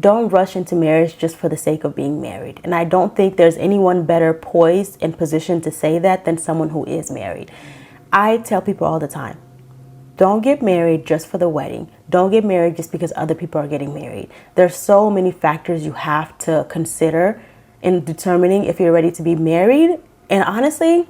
Don't rush into marriage just for the sake of being married. And I don't think there's anyone better poised and positioned to say that than someone who is married. I tell people all the time, don't get married just for the wedding. Don't get married just because other people are getting married. There's so many factors you have to consider in determining if you're ready to be married. And honestly,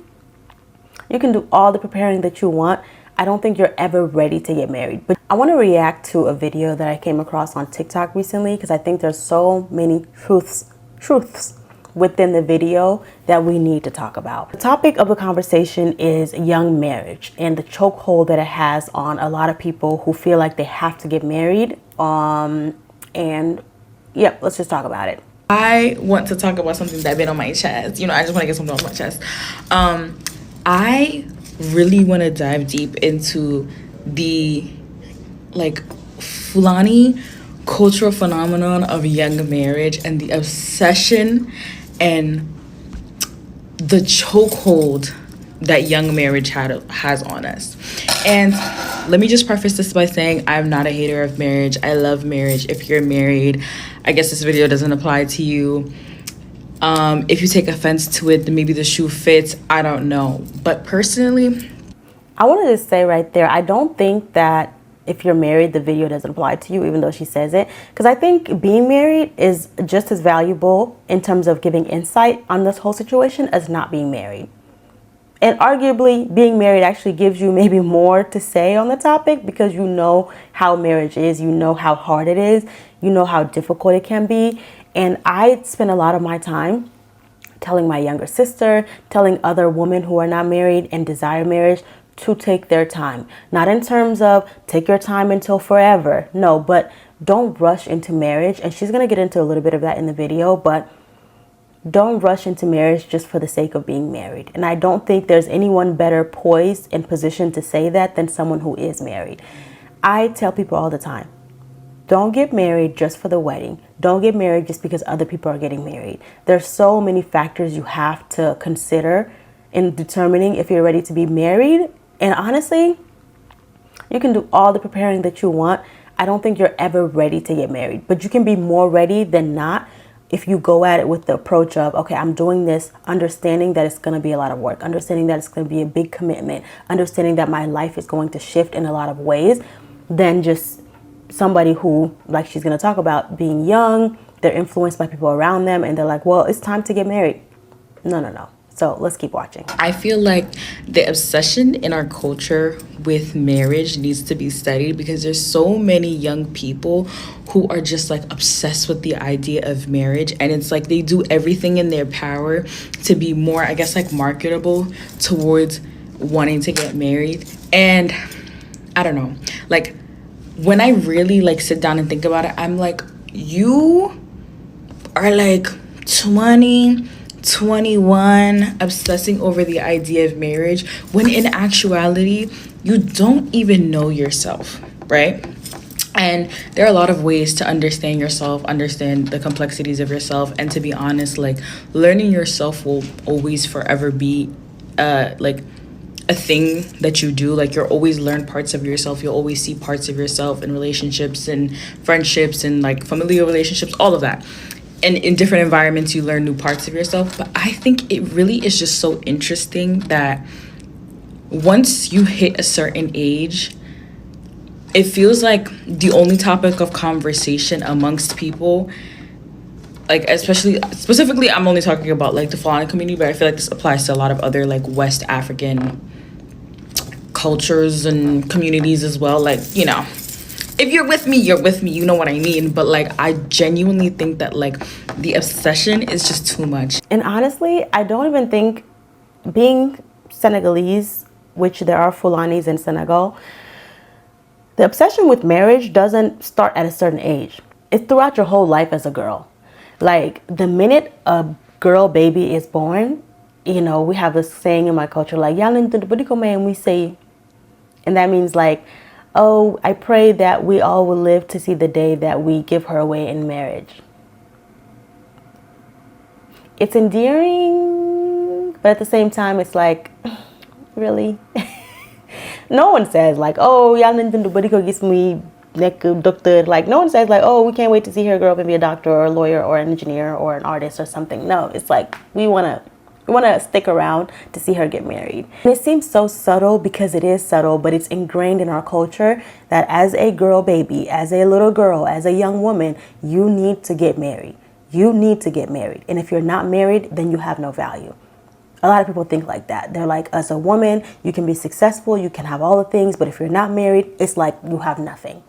you can do all the preparing that you want. I don't think you're ever ready to get married. But I want to react to a video that I came across on TikTok recently because I think there's so many truths within the video that we need to talk about. The topic of the conversation is young marriage and the chokehold that it has on a lot of people who feel like they have to get married. And yep, let's just talk about it. I want to talk about something that's been on my chest. I just want to get something off my chest. I really want to dive deep into the Fulani cultural phenomenon of young marriage and the obsession and the chokehold that young marriage has on us. And let me just preface this by saying I'm not a hater of marriage. I love marriage. If you're married, I guess this video doesn't apply to you. If you take offense to it, then maybe the shoe fits. I don't know. But personally, I wanted to say right there, I don't think that if you're married, the video doesn't apply to you, even though she says it. Because I think being married is just as valuable in terms of giving insight on this whole situation as not being married. And arguably, being married actually gives you maybe more to say on the topic because you know how marriage is, you know how hard it is, you know how difficult it can be. And I spend a lot of my time telling my younger sister, telling other women who are not married and desire marriage to take their time. Not in terms of take your time until forever. No, but don't rush into marriage. And she's going to get into a little bit of that in the video, but don't rush into marriage just for the sake of being married. And I don't think there's anyone better poised and positioned to say that than someone who is married. I tell people all the time, don't get married just for the wedding. Don't get married just because other people are getting married. There's so many factors you have to consider in determining if you're ready to be married. And honestly, you can do all the preparing that you want. I don't think you're ever ready to get married, but you can be more ready than not if you go at it with the approach of, okay, I'm doing this, understanding that it's going to be a lot of work, understanding that it's going to be a big commitment, understanding that my life is going to shift in a lot of ways, than just somebody who, like she's going to talk about, being young, they're influenced by people around them, and they're like, well, it's time to get married. No. So let's keep watching. I feel like the obsession in our culture with marriage needs to be studied because there's so many young people who are just obsessed with the idea of marriage. And it's like they do everything in their power to be more, I guess, marketable towards wanting to get married. And I don't know, when I really sit down and think about it, I'm like, you are 20, 21, obsessing over the idea of marriage, when in actuality, you don't even know yourself, right? And there are a lot of ways to understand yourself, understand the complexities of yourself, and to be honest, learning yourself will always forever be a thing that you do. You'll always learn parts of yourself. You'll always see parts of yourself in relationships and friendships and familial relationships, all of that. And in different environments, you learn new parts of yourself. But I think it really is just so interesting that once you hit a certain age, it feels like the only topic of conversation amongst people, specifically, I'm only talking about the Fulani community, but I feel like this applies to a lot of other West African cultures and communities as well. If you're with me, you're with me, you know what I mean. But I genuinely think that the obsession is just too much. And honestly, I don't even think, being Senegalese, which there are Fulanis in Senegal, the obsession with marriage doesn't start at a certain age. It's throughout your whole life as a girl. The minute a girl baby is born, we have this saying in my culture, and we say, and that means oh, I pray that we all will live to see the day that we give her away in marriage. It's endearing, but at the same time, it's really? No one says oh, y'all nandun do bari ko gis muy doctor. Like, no one says like, oh, we can't wait to see her grow up and be a doctor or a lawyer or an engineer or an artist or something. No, it's like we want to stick around to see her get married. And it seems so subtle because it is subtle, but it's ingrained in our culture that as a girl baby, as a little girl, as a young woman, you need to get married. You need to get married. And if you're not married, then you have no value. A lot of people think like that. They're like, as a woman, you can be successful, you can have all the things, but if you're not married, it's like you have nothing.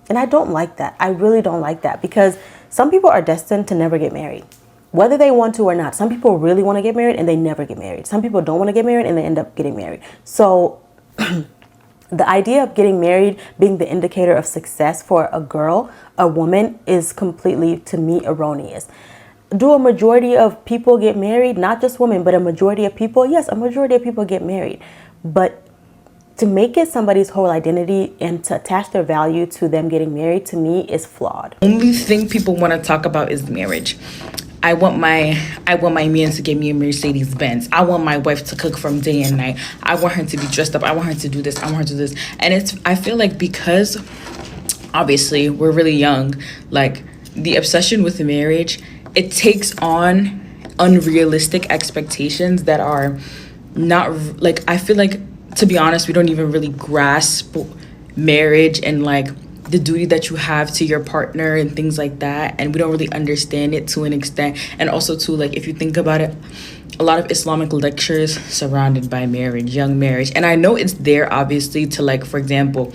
And I don't like that. I really don't like that, because some people are destined to never get married, whether they want to or not. Some people really want to get married and they never get married. Some people don't want to get married and they end up getting married. So the idea of getting married being the indicator of success for a girl, a woman, is completely, to me, erroneous. Do a majority of people get married? Not just women, but a majority of people? Yes, a majority of people get married. But to make it somebody's whole identity and to attach their value to them getting married, to me, is flawed. Only thing people want to talk about is marriage. I want my man to get me a Mercedes Benz. I want my wife to cook from day and night. I want her to be dressed up. I want her to do this. I want her to do this. And I feel like, because obviously we're really young, like, the obsession with marriage, it takes on unrealistic expectations that are not, like, I feel like, to be honest, we don't even really grasp marriage and like the duty that you have to your partner and things like that, and we don't really understand it to an extent. And also too, like, if you think about it, a lot of Islamic lectures surrounded by marriage, young marriage, and I know it's there obviously to, like, for example,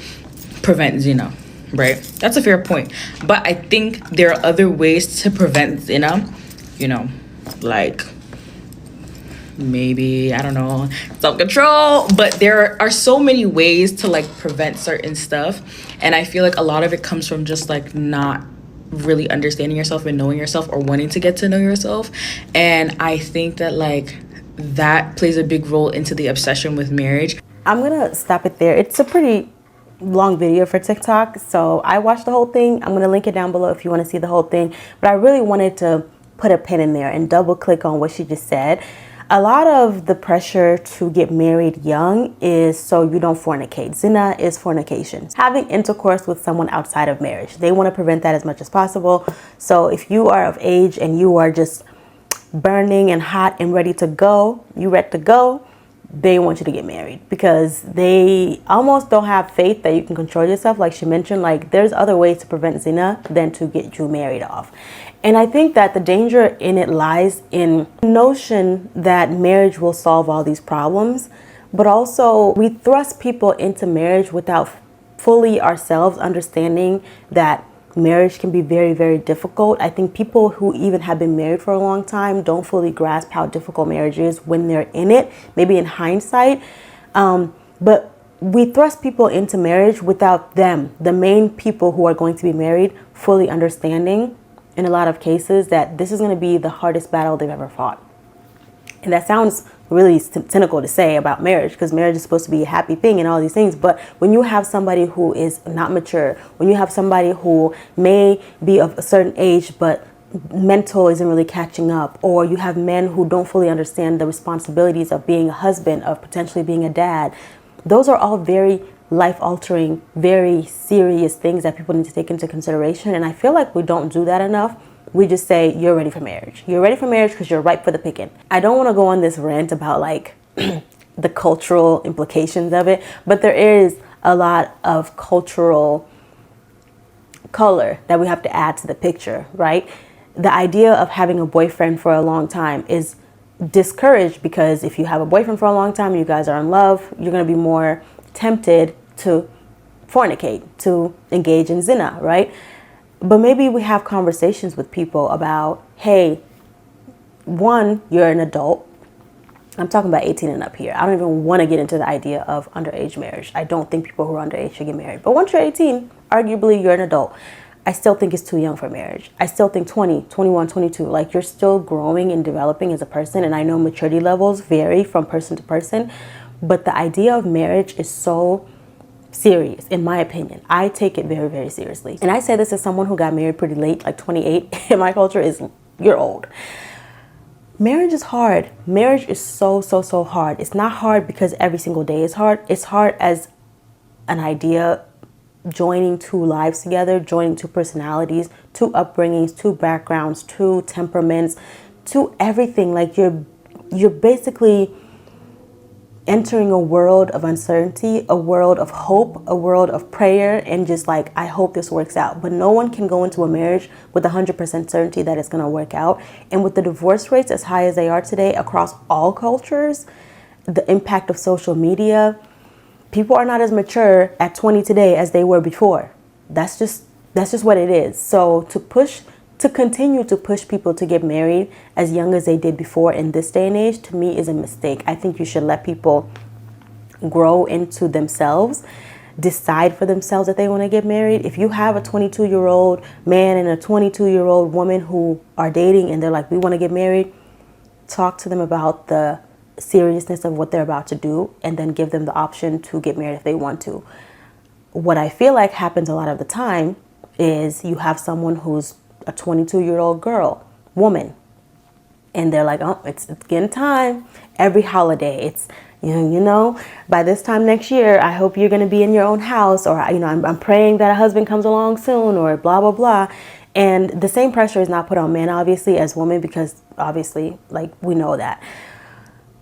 prevent zina, right? That's a fair point, but I think there are other ways to prevent zina, you know, like maybe, I don't know, self-control, but there are so many ways to like prevent certain stuff. And I feel like a lot of it comes from just like not really understanding yourself and knowing yourself, or wanting to get to know yourself. And I think that like that plays a big role into the obsession with marriage. I'm gonna stop it there. It's a pretty long video for TikTok, so I watched the whole thing. I'm gonna link it down below if you want to see the whole thing, but I really wanted to put a pin in there and double click on what she just said. A lot of the pressure to get married young is so you don't fornicate. Zina is fornication. Having intercourse with someone outside of marriage. They want to prevent that as much as possible. So if you are of age and you are just burning and hot and ready to go, they want you to get married, because they almost don't have faith that you can control yourself. Like she mentioned, like there's other ways to prevent zina than to get you married off. And I think that the danger in it lies in the notion that marriage will solve all these problems, but also we thrust people into marriage without fully ourselves understanding that marriage can be very, very difficult. I think people who even have been married for a long time don't fully grasp how difficult marriage is when they're in it, maybe in hindsight. But we thrust people into marriage without them, the main people who are going to be married, fully understanding in a lot of cases that this is going to be the hardest battle they've ever fought. And that sounds really cynical to say about marriage, because marriage is supposed to be a happy thing and all these things. But when you have somebody who is not mature, when you have somebody who may be of a certain age but mental isn't really catching up, or you have men who don't fully understand the responsibilities of being a husband, of potentially being a dad, those are all very life-altering, very serious things that people need to take into consideration. And I feel like we don't do that enough. We just say, you're ready for marriage. You're ready for marriage because you're ripe for the picking. I don't want to go on this rant about like the cultural implications of it, but there is a lot of cultural color that we have to add to the picture, right? The idea of having a boyfriend for a long time is discouraged, because if you have a boyfriend for a long time and you guys are in love, you're going to be more tempted to fornicate, to engage in zina, right? But maybe we have conversations with people about, hey, one, you're an adult. I'm talking about 18 and up here. I don't even want to get into the idea of underage marriage. I don't think people who are underage should get married. But once you're 18, arguably you're an adult. I still think it's too young for marriage. I still think 20, 21, 22, like you're still growing and developing as a person. And I know maturity levels vary from person to person, but the idea of marriage is so serious, in my opinion. I take it very, very seriously. And I say this as someone who got married pretty late, like 28 in my culture is, you're old. Marriage is hard. Marriage is so, so, so hard. It's not hard because every single day is hard. It's hard as an idea joining two lives together, joining two personalities, two upbringings, two backgrounds, two temperaments, to everything. Like you're basically entering a world of uncertainty, a world of hope, a world of prayer, and just like, I hope this works out. But no one can go into a marriage with 100% certainty that it's going to work out. And with the divorce rates as high as they are today across all cultures, the impact of social media, people are not as mature at 20 today as they were before. That's just what it is. So to continue to push people to get married as young as they did before in this day and age, to me, is a mistake. I think you should let people grow into themselves, decide for themselves that they want to get married. If you have a 22-year-old man and a 22-year-old woman who are dating and they're like, we want to get married, talk to them about the seriousness of what they're about to do, and then give them the option to get married if they want to. What I feel like happens a lot of the time is you have someone who's a 22-year-old woman, and they're like, oh, it's getting time. Every holiday, it's, by this time next year, I hope you're going to be in your own house, or, I'm praying that a husband comes along soon, or blah, blah, blah. And the same pressure is not put on men, obviously, as women, because obviously, like, we know that.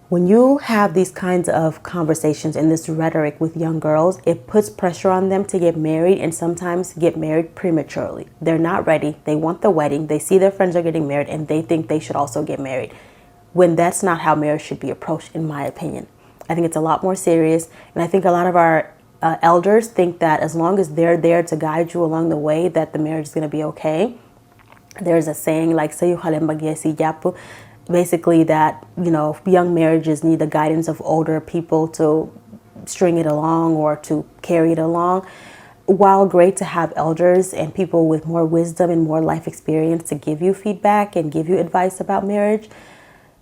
When you have these kinds of conversations and this rhetoric with young girls, it puts pressure on them to get married, and sometimes get married prematurely. They're not ready. They want the wedding. They see their friends are getting married and they think they should also get married, when that's not how marriage should be approached, in my opinion. I think it's a lot more serious. And I think a lot of our elders think that as long as they're there to guide you along the way, that the marriage is going to be okay. There's a saying like, basically that, young marriages need the guidance of older people to string it along or to carry it along. While great to have elders and people with more wisdom and more life experience to give you feedback and give you advice about marriage,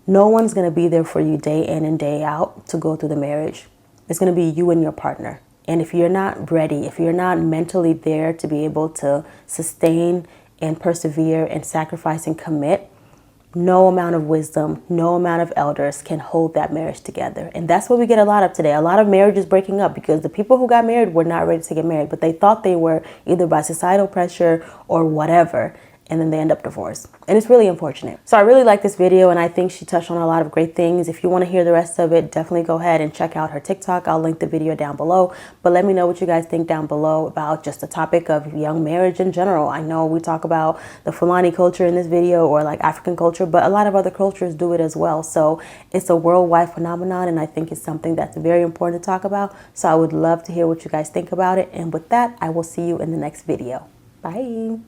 no one's going to be there for you day in and day out to go through the marriage. It's going to be you and your partner. And if you're not ready, if you're not mentally there to be able to sustain and persevere and sacrifice and commit, no amount of wisdom, no amount of elders can hold that marriage together. And that's what we get a lot of today. A lot of marriages breaking up because the people who got married were not ready to get married, but they thought they were, either by societal pressure or whatever. And then they end up divorced. And it's really unfortunate. So I really like this video, and I think she touched on a lot of great things. If you want to hear the rest of it, definitely go ahead and check out her TikTok. I'll link the video down below. But let me know what you guys think down below about just the topic of young marriage in general. I know we talk about the Fulani culture in this video, or like African culture, but a lot of other cultures do it as well. So it's a worldwide phenomenon, and I think it's something that's very important to talk about. So I would love to hear what you guys think about it. And with that, I will see you in the next video. Bye.